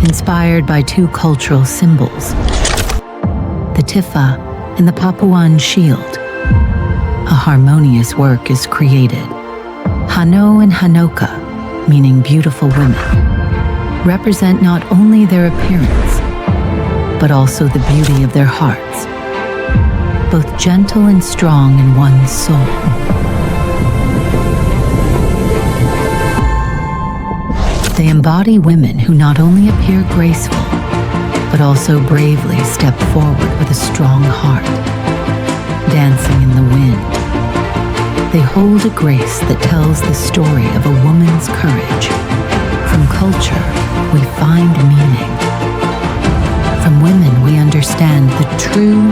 inspired by two cultural symbols, the tifa and the Papuan shield. A harmonious work is created. Hanoe and Hanoka, meaning beautiful women, represent not only their appearance, but also the beauty of their hearts, both gentle and strong in one's soul. They embody women who not only appear graceful, but also bravely step forward with a strong heart, dancing in the wind. They hold a grace that tells the story of a woman's courage. From culture, we find meaning. From women, we understand the true